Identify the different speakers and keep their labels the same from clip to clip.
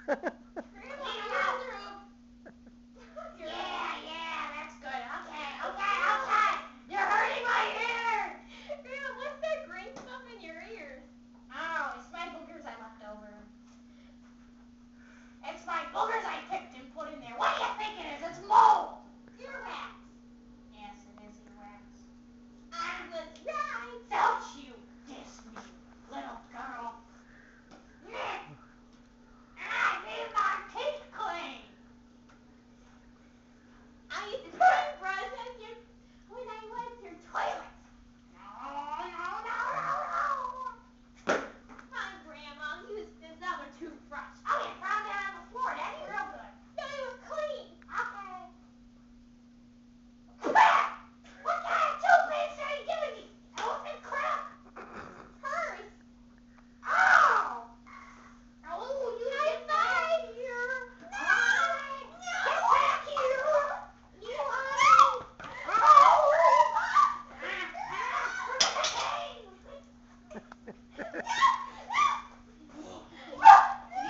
Speaker 1: Grandma, bathroom. Yeah, that's good. Okay. You're hurting my ear.
Speaker 2: Grandma, what's that green stuff in your ears?
Speaker 1: Oh, it's my boogers I left over. It's my boogers I picked and put in there. What do you think it is? It's mold. Earwax. Yes, it is earwax.
Speaker 2: I was right.
Speaker 1: Don't you diss me, little girl. I need my teeth clean.
Speaker 2: I used to toothbrush when I went to your toilet.
Speaker 1: No.
Speaker 2: Come on, Grandma, use another toothbrush.
Speaker 1: Oh, you found it on the floor. That's real good.
Speaker 2: No, it was clean.
Speaker 1: Okay. What kind of toothpaste are you giving me? Elephant crap?
Speaker 2: Hers.
Speaker 1: Oh! You
Speaker 2: High
Speaker 1: get
Speaker 2: five.
Speaker 1: back here. Get back here.
Speaker 2: You are.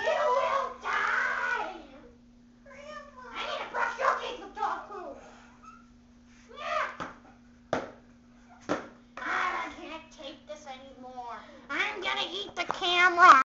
Speaker 1: You will die.
Speaker 2: Grandma.
Speaker 1: I need to brush your teeth with dog food. I can't take this anymore. I'm gonna eat the camera.